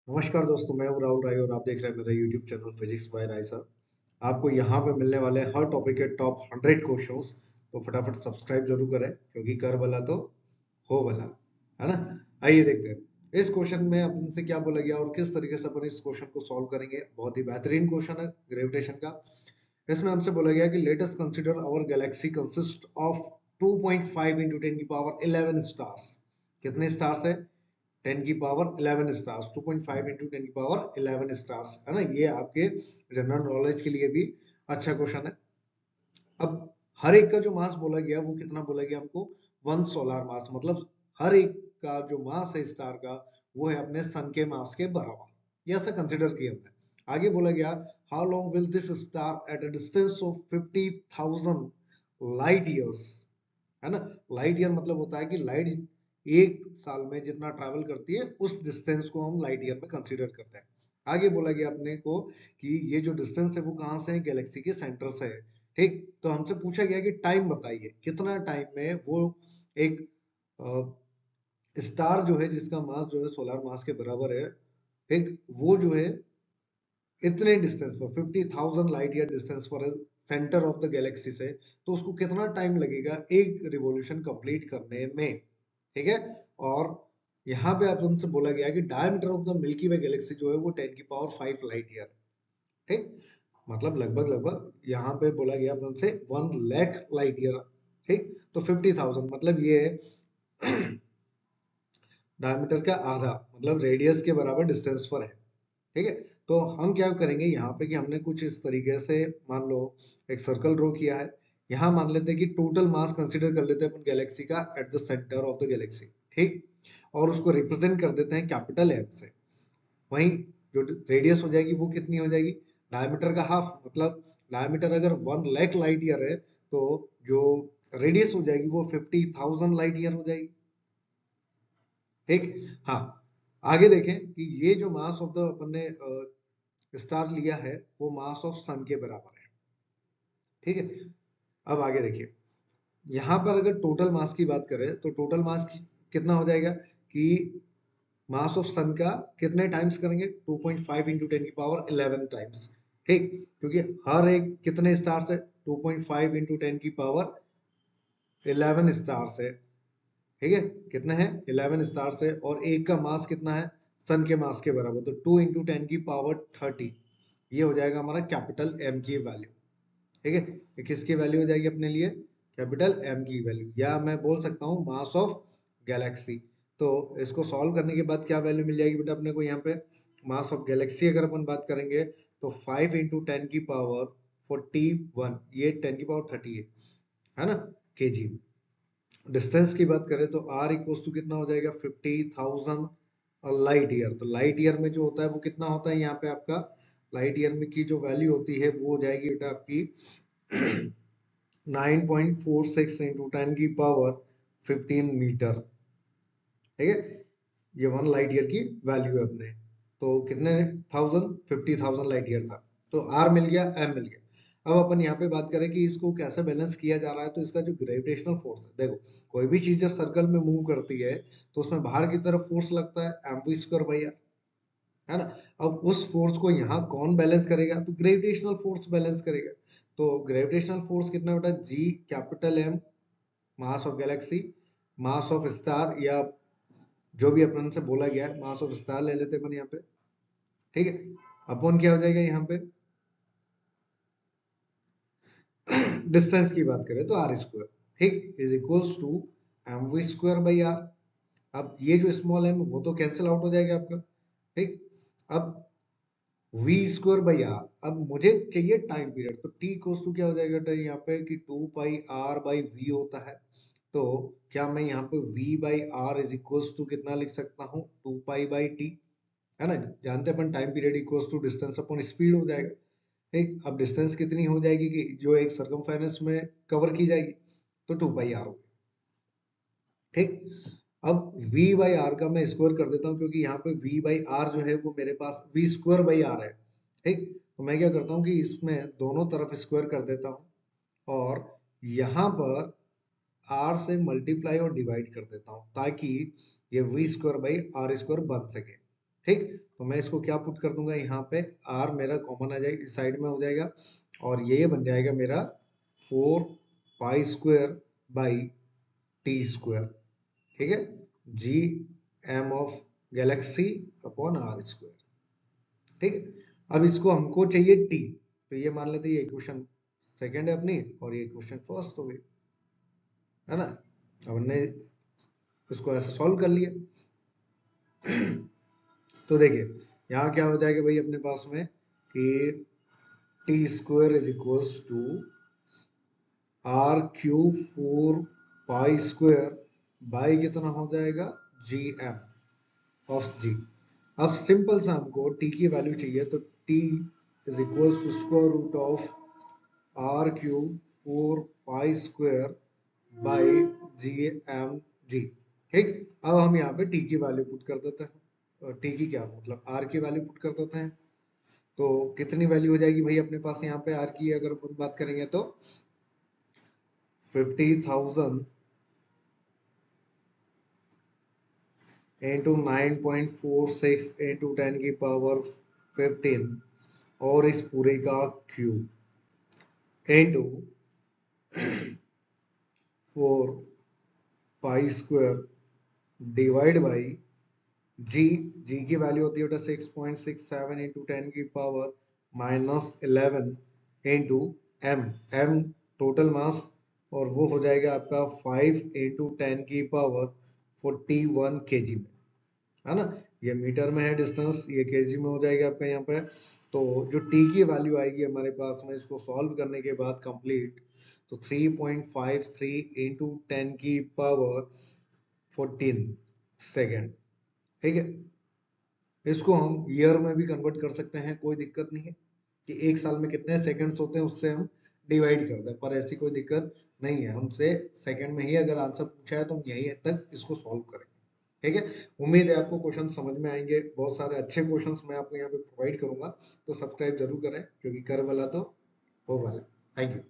नमस्कार दोस्तों, मैं हूं राहुल राय और आप देख रहे हैं मेरा YouTube channel physics by Rai sir. आपको यहाँ पे मिलने वाले हर टॉपिक के टॉप 100 क्वेश्चंस। तो फटाफट सब्सक्राइब जरूर करें क्योंकि कर भला तो हो भला, है ना। आइए देखते हैं इस क्वेश्चन में अपन से क्या बोला गया और किस तरीके से अपन इस क्वेश्चन को सॉल्व करेंगे। बहुत ही बेहतरीन क्वेश्चन है ग्रेविटेशन का। इसमें हमसे बोला गया कि let us consider our galaxy consist of 2.5 into 10 की पावर 11 स्टार्स। कितने स्टार्स है? 10 की पावर 11 स्टार्स। 2.5 इंटू 10 की पावर 11 स्टार्स, है ना। ये आपके जनरल नॉलेज के लिए भी अच्छा क्वेश्चन है। अब हर एक का जो मास बोला गया वो कितना बोला गया हमको? 1 सोलर मास, मतलब हर एक का जो मास है स्टार का वो है अपने सन के मास के बराबर। ये ऐसा कंसिडर किया हमने। आगे बोला गया how long will this star at a distance of 50,000 light years, है ना। लाइट ईयर मतलब होता है कि लाइट एक साल में जितना ट्रैवल करती है उस डिस्टेंस को हम लाइट ईयर में कंसीडर करते हैं। आगे बोला गया अपने को कि ये जो डिस्टेंस है वो कहाँ से है? गैलेक्सी के सेंटर से है। ठीक, तो हमसे पूछा गया कि टाइम बताइए कितना टाइम में वो एक स्टार जो है जिसका मास जो है सोलर मास के बराबर है, ठीक, वो जो है इतने डिस्टेंस पर 50,000 लाइट ईयर डिस्टेंस पर सेंटर ऑफ द गैलेक्सी से, तो उसको कितना टाइम लगेगा एक रिवॉल्यूशन कंप्लीट करने में। ठीक है। और यहाँ पे अपन से बोला गया कि diameter of the milky way Galaxy जो है वो 10 की पावर 5 लाइट ईयर। ठीक, मतलब लगभग लगभग यहाँ पे बोला गया अपन से 1 लाख लाइट ईयर। ठीक, तो 50,000 मतलब ये है डायमीटर का आधा, मतलब रेडियस के बराबर डिस्टेंस पर है। ठीक है। तो हम क्या करेंगे यहाँ पे कि हमने कुछ इस तरीके से मान लो एक सर्कल ड्रॉ किया है। यहाँ मान लेते हैं कि टोटल मास कंसीडर कर लेते हैं अपन गैलेक्सी का at the centre of the Galaxy. ठीक, और उसको रिप्रेजेंट कर देते हैं कैपिटल एम से। वहीं जो रेडियस हो जाएगी वो कितनी हो जाएगी? डायमीटर का हाफ, मतलब डायमीटर अगर 1 लाख लाइट ईयर है तो जो रेडियस हो जाएगी वो 50,000 लाइट ईयर हो जाएगी। ठीक, हाँ। आगे देखें कि ये जो मास ऑफ द अपन ने स्टार लिया है वो मास ऑफ सन के बराबर है। ठीक है। अब आगे देखिए, यहां पर अगर टोटल मास की बात करें तो टोटल मास कितना हो जाएगा कि मास ऑफ सन का कितने टाइम्स करेंगे? 2.5 इंटू 10 की पावर 11 टाइम्स। ठीक, क्योंकि हर एक कितने स्टार्स है? 2.5 इंटू 10 की पावर 11 स्टार्स है। ठीक है, कितने हैं? 11 स्टार्स है और एक का मास कितना है? सन के मास के बराबर, तो 2 इंटू 10 की पावर 30। ये हो जाएगा हमारा कैपिटल एम की वैल्यू। ठीक है, ये किसकी वैल्यू हो जाएगी अपने लिए? कैपिटल एम की वैल्यू, या मैं बोल सकता हूँ मास ऑफ गैलेक्सी। तो इसको सॉल्व करने के बाद क्या वैल्यू मिल जाएगी बेटा अपने को यहाँ पे? मास ऑफ गैलेक्सी अगर अपन बात करेंगे तो 5 इंटू 10 की पावर 41, ये 10 की पावर 30 है ना, केजी। डिस्टेंस की बात करें तो आर इक्वल टू कितना हो जाएगा? 50,000 लाइट ईयर। तो लाइट ईयर में जो होता है वो कितना होता है यहाँ पे आपका? लाइट ईयर में की जो वैल्यू होती है वो हो जाएगी बेटा आपकी 9.46 इंटू 10 की पावर 15 मीटर। ठीक है, ये 1 लाइट ईयर की वैल्यू है अपने। तो कितने थाउजेंड? 50,000 लाइट ईयर था। तो आर मिल गया, एम मिल गया। अब अपन यहाँ पे बात करें कि इसको कैसे बैलेंस किया जा रहा है, तो इसका जो ग्रेविटेशनल फोर्स है, देखो कोई भी चीज जब सर्कल में मूव करती है तो उसमें बाहर की तरफ फोर्स लगता है M V square by R, है ना। अब उस फोर्स को यहाँ कौन बैलेंस करेगा? तो ग्रेविटेशनल फोर्स बैलेंस करेगा। तो ग्रेविटेशनल फोर्स कितना बेटा? G capital M, mass of galaxy, mass of star, या जो भी अपन से बोला गया है मास ऑफ स्टार ले लेते हैं अपन यहाँ पे। ठीक है, अपॉन क्या हो जाएगा यहाँ पे? डिस्टेंस की बात करें तो आर स्क्वायर, ठीक, is equals to M V square by R. अब ये जो स्मॉल एम वो तो कैंसिल आउट हो जाएगा आपका। ठीक, अब वी स्क्वायर बाई आर, अब मुझे चाहिए टाइम पीरियड, तो टी इक्वल्स टू क्या हो जाएगा बेटा यहाँ पे कि 2 पाई आर बाई वी होता है। तो क्या मैं यहाँ पे v by R is equals to कितना लिख सकता हूँ? 2 पाई बाई टी, है ना। जानते हैं अपन time period equals to distance upon speed हो जाएगा। ठीक, अब डिस्टेंस कितनी हो जाएगी कि जो एक सर्कमफेरेंस में कवर की जाएगी? तो 2 पाई आर हो गया। ठीक, अब v बाई आर का मैं स्क्वायर कर देता हूँ क्योंकि यहाँ पे v बाई आर जो है वो मेरे पास v स्क्वायर बाई आर है। ठीक, तो मैं क्या करता हूँ कि इसमें दोनों तरफ स्क्वायर कर देता हूँ और यहाँ पर r से मल्टीप्लाई और डिवाइड कर देता हूँ ताकि ये v square by R square बन सके। ठीक। तो मैं इसको क्या पुट कर दूंगा यहाँ पे, r मेरा कॉमन आ जाएगा, इस साइड में हो जाएगा, और ये बन जाएगा मेरा 4 pi square by T square. ठीक है, G M of galaxy upon R square. ठीक है, अब इसको हमको चाहिए टी, तो ये मान लेते हैं ये इक्वेशन सेकेंड है अपनी, और ये इक्वेशन फर्स्ट हो गई, है ना। अब हमने इसको ऐसे सॉल्व कर लिया। तो देखिए यहाँ क्या हो जाएगा भाई अपने पास में कि T square is equals to R cube 4 pi square by कितना हो जाएगा जी एम ऑफ जी। अब सिंपल सा हमको टी की वैल्यू चाहिए, तो T is equals to square root of R cube 4 pi square by G M G. ठीक, अब हम यहाँ पे टी की वैल्यू पुट कर देते हैं, टी की क्या मतलब आर की वैल्यू पुट कर देते हैं। तो कितनी वैल्यू हो जाएगी भाई अपने पास यहाँ पे आर की अगर अपन बात करेंगे तो 50,000 इंटू 9.46 इंटू 10 की पावर 15 और इस पूरे का cube into 4 pi square divide by G. G की वैल्यू होती है बेटा 6.67 इंटू 10 की power into M. M total mass, और वो हो जाएगा आपका 5 इंटू 10 की पावर-41 kg में, है ना। ये मीटर में है डिस्टेंस, ये केजी में हो जाएगा आपका यहाँ पे। तो जो टी की वैल्यू आएगी हमारे पास में इसको सॉल्व करने के बाद कंप्लीट, तो 3.53 इंटू 10 की पावर 14 सेकेंड। ठीक है, इसको हम ईयर में भी कन्वर्ट कर सकते हैं, कोई दिक्कत नहीं है कि एक साल में कितने सेकंड्स होते हैं उससे हम डिवाइड कर दें, पर ऐसी कोई दिक्कत नहीं है। हमसे सेकंड में ही अगर आंसर पूछा है तो हम यही तक इसको सॉल्व करेंगे। ठीक है, उम्मीद है आपको क्वेश्चन समझ में आएंगे, बहुत सारे अच्छे क्वेश्चंस मैं आपको यहाँ पे प्रोवाइड करूंगा, तो सब्सक्राइब जरूर करें क्योंकि कर वाला तो हो वाला। Thank you.